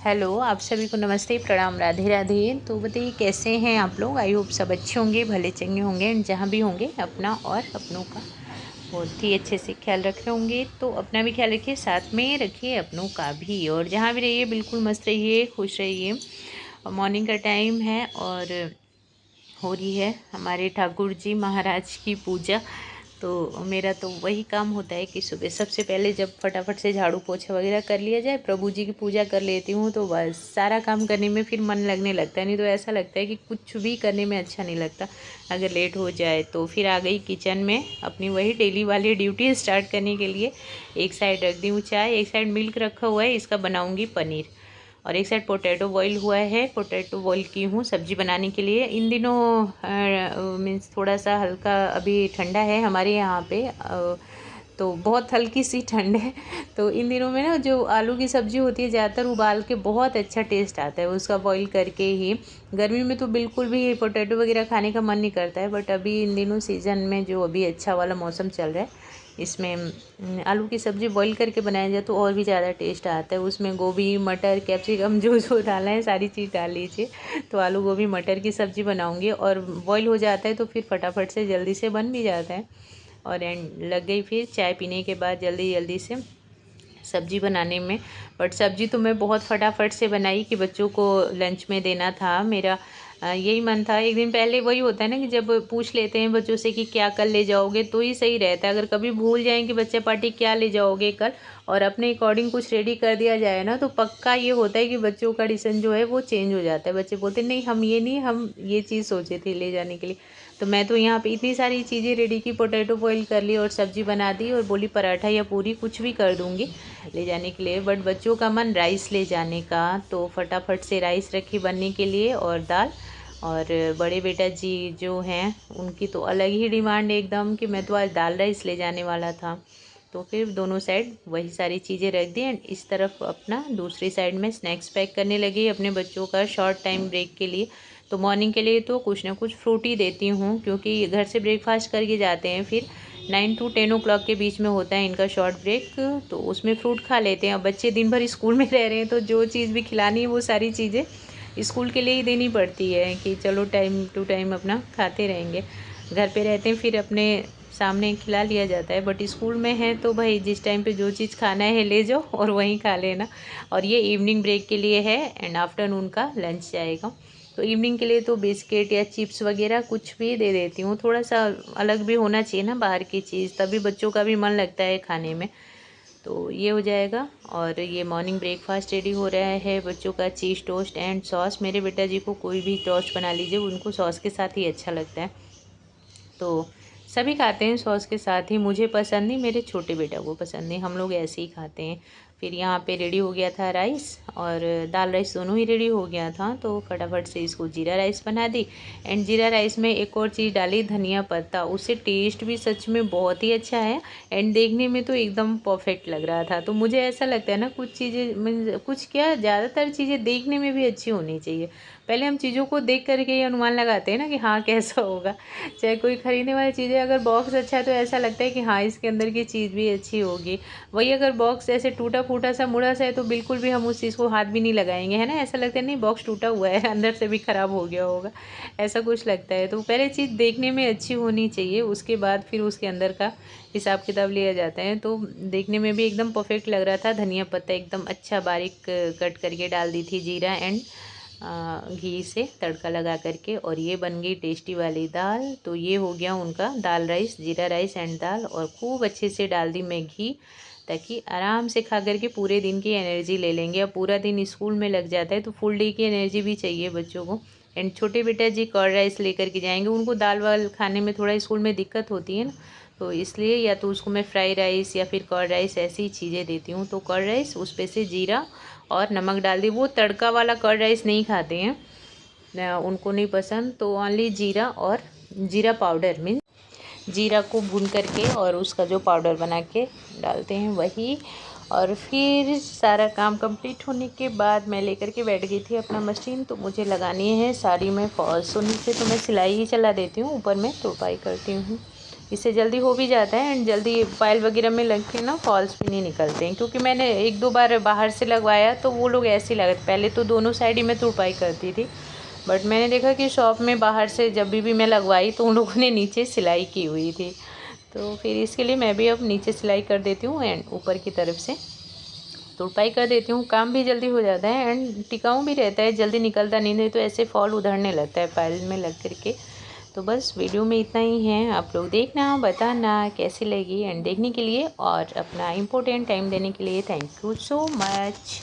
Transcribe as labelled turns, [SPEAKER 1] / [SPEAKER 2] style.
[SPEAKER 1] Hello, आप सभी को नमस्ते, प्रणाम, राधे राधे। तो बताइए कैसे हैं आप लोग। आई होप सब अच्छे होंगे, भले चंगे होंगे एंड जहाँ भी होंगे अपना और अपनों का बहुत ही अच्छे से ख्याल रख रहे होंगे। तो अपना भी ख्याल रखिए, साथ में रखिए अपनों का भी, और जहाँ भी रहिए बिल्कुल मस्त रहिए, खुश रहिए। मॉर्निंग का टाइम है और हो रही है हमारे ठाकुर जी महाराज की पूजा। तो मेरा तो वही काम होता है कि सुबह सबसे पहले जब फटाफट से झाड़ू पोछा वगैरह कर लिया जाए, प्रभु जी की पूजा कर लेती हूँ, तो बस सारा काम करने में फिर मन लगने लगता है। नहीं तो ऐसा लगता है कि कुछ भी करने में अच्छा नहीं लगता अगर लेट हो जाए। तो फिर आ गई किचन में अपनी वही डेली वाली ड्यूटी स्टार्ट करने के लिए। एक साइड रख दी हूँ चाय, एक साइड मिल्क रखा हुआ है, इसका बनाऊँगी पनीर, और एक साइड पोटैटो बॉईल हुआ है। पोटैटो बॉईल की हूँ सब्जी बनाने के लिए। इन दिनों मीन्स थोड़ा सा हल्का अभी ठंडा है हमारे यहाँ पे, तो बहुत हल्की सी ठंड है। तो इन दिनों में ना जो आलू की सब्ज़ी होती है ज़्यादातर उबाल के बहुत अच्छा टेस्ट आता है उसका, बॉईल करके ही। गर्मी में तो बिल्कुल भी पोटैटो वगैरह खाने का मन नहीं करता है, बट अभी इन दिनों सीज़न में जो अभी अच्छा वाला मौसम चल रहा है, इसमें आलू की सब्ज़ी बॉईल करके बनाया जाए तो और भी ज़्यादा टेस्ट आता है। उसमें गोभी, मटर, कैप्सिकम जो जो डालना है सारी चीज़ डाल लीजिए। तो आलू गोभी मटर की सब्ज़ी बनाऊँगी, और बॉईल हो जाता है तो फिर फटाफट से जल्दी से बन भी जाता है। और एंड लग गई फिर चाय पीने के बाद जल्दी जल्दी से सब्ज़ी बनाने में। बट सब्ज़ी तो मैं बहुत फटाफट से बनाई कि बच्चों को लंच में देना था। मेरा यही मन था। एक दिन पहले वही होता है ना कि जब पूछ लेते हैं बच्चों से कि क्या कल ले जाओगे, तो ही सही रहता है। अगर कभी भूल जाएं कि बच्चा पार्टी क्या ले जाओगे कल, और अपने अकॉर्डिंग कुछ रेडी कर दिया जाए ना, तो पक्का ये होता है कि बच्चों का डिसीजन जो है वो चेंज हो जाता है। बच्चे बोलते हैं नहीं हम ये नहीं, हम ये चीज़ सोचे थे ले जाने के लिए। तो मैं तो यहाँ पे इतनी सारी चीज़ें रेडी की, पोटैटो बॉईल कर ली और सब्ज़ी बना दी, और बोली पराठा या पूरी कुछ भी कर दूँगी ले जाने के लिए। बट बच्चों का मन राइस ले जाने का, तो फटाफट से राइस रखी बनने के लिए और दाल। और बड़े बेटा जी जो हैं उनकी तो अलग ही डिमांड है एकदम कि मैं तो आज दाल राइस ले जाने वाला था। तो फिर दोनों साइड वही सारी चीज़ें रख दी, एंड इस तरफ अपना दूसरी साइड में स्नैक्स पैक करने लगी अपने बच्चों का शॉर्ट टाइम ब्रेक के लिए। तो मॉर्निंग के लिए तो कुछ ना कुछ फ्रूट ही देती हूँ, क्योंकि घर से ब्रेकफास्ट करके जाते हैं, फिर 9 to 10 o'clock के बीच में होता है इनका शॉर्ट ब्रेक, तो उसमें फ्रूट खा लेते हैं। अब बच्चे दिन भर स्कूल में रह रहे हैं, तो जो चीज़ भी खिलानी है वो सारी चीज़ें स्कूल के लिए ही देनी पड़ती है कि चलो टाइम टू टाइम अपना खाते रहेंगे। घर पे रहते हैं फिर अपने सामने खिला लिया जाता है, बट स्कूल में है तो भाई जिस टाइम पे जो चीज़ खाना है ले जाओ और वहीं खा लेना। और ये इवनिंग ब्रेक के लिए है, एंड आफ्टरनून का लंच जाएगा। तो इवनिंग के लिए तो बिस्किट या चिप्स वगैरह कुछ भी दे देती हूँ। थोड़ा सा अलग भी होना चाहिए ना बाहर की चीज़, तभी बच्चों का भी मन लगता है खाने में। तो ये हो जाएगा। और ये मॉर्निंग ब्रेकफास्ट रेडी हो रहा है बच्चों का, चीज़ टोस्ट एंड सॉस। मेरे बेटा जी को कोई भी टोस्ट बना लीजिए, उनको सॉस के साथ ही अच्छा लगता है। तो सभी खाते हैं सॉस के साथ ही, मुझे पसंद नहीं, मेरे छोटे बेटा को पसंद नहीं, हम लोग ऐसे ही खाते हैं। फिर यहाँ पे रेडी हो गया था राइस और दाल राइस दोनों ही रेडी हो गया था, तो फटाफट से इसको जीरा राइस बना दी। एंड जीरा राइस में एक और चीज़ डाली, धनिया पत्ता, उससे टेस्ट भी सच में बहुत ही अच्छा है, एंड देखने में तो एकदम परफेक्ट लग रहा था। तो मुझे ऐसा लगता है ना कुछ चीज़ें कुछ क्या ज़्यादातर चीज़ें देखने में भी अच्छी होनी चाहिए। पहले हम चीज़ों को देख करके ही अनुमान लगाते हैं ना कि हाँ कैसा होगा। चाहे कोई ख़रीदने वाली चीज़ है, अगर बॉक्स अच्छा है तो ऐसा लगता है कि हाँ इसके अंदर की चीज़ भी अच्छी होगी। वही अगर बॉक्स ऐसे टूटा फूटा सा मुड़ा सा है तो बिल्कुल भी हम उस चीज़ को हाथ भी नहीं लगाएंगे, है ना। ऐसा लगता है नहीं बॉक्स टूटा हुआ है, अंदर से भी ख़राब हो गया होगा, ऐसा कुछ लगता है। तो पहले चीज़ देखने में अच्छी होनी चाहिए, उसके बाद फिर उसके अंदर का हिसाब किताब लिया जाता है। तो देखने में भी एकदम परफेक्ट लग रहा था। धनिया पत्ता एकदम अच्छा बारीक कट करके डाल दी थी, जीरा एंड घी से तड़का लगा करके, और ये बन गई टेस्टी वाली दाल। तो ये हो गया उनका दाल राइस, जीरा राइस एंड दाल, और खूब अच्छे से डाल दी मैं घी, ताकि आराम से खा करके पूरे दिन की एनर्जी ले लेंगे। अब पूरा दिन स्कूल में लग जाता है तो फुल डे की एनर्जी भी चाहिए बच्चों को। एंड छोटे बेटा जी कर्ड राइस लेकर के जाएंगे, उनको दाल वाल खाने में थोड़ा स्कूल में दिक्कत होती है ना, तो इसलिए या तो उसको मैं फ्राई राइस या फिर कर्ड राइस ऐसी चीज़ें देती हूँ। तो कर्ड राइस उस पर से जीरा और नमक डाल दी। वो तड़का वाला कर्ड राइस नहीं खाते हैं, उनको नहीं पसंद, तो ओनली जीरा और जीरा पाउडर मीन्स जीरा को भून करके और उसका जो पाउडर बना के डालते हैं वही। और फिर सारा काम कंप्लीट होने के बाद मैं लेकर के बैठ गई थी अपना मशीन, तो मुझे लगानी है साड़ी में फॉल्स। तो नीचे तो मैं सिलाई ही चला देती हूँ, ऊपर मैं तुरपाई करती हूँ। इससे जल्दी हो भी जाता है एंड जल्दी फाइल वगैरह में लग के ना फॉल्स भी नहीं निकलते हैं। क्योंकि मैंने 1-2 बार बाहर से लगवाया तो वो लोग ऐसे ही लगा, पहले तो दोनों साइड ही मैं तुरपाई करती थी, बट मैंने देखा कि शॉप में बाहर से जब भी मैं लगवाई तो उन लोगों ने नीचे सिलाई की हुई थी। तो फिर इसके लिए मैं भी अब नीचे सिलाई कर देती हूँ एंड ऊपर की तरफ से तुरपाई कर देती हूँ। काम भी जल्दी हो जाता है एंड टिकाऊ भी रहता है, जल्दी निकलता नहीं तो ऐसे फॉल उधड़ने लगता है फाइल में लग करके। तो बस वीडियो में इतना ही है, आप लोग देखना, बताना कैसी लगी एंड देखने के लिए और अपना इम्पोर्टेंट टाइम देने के लिए थैंक यू सो मच।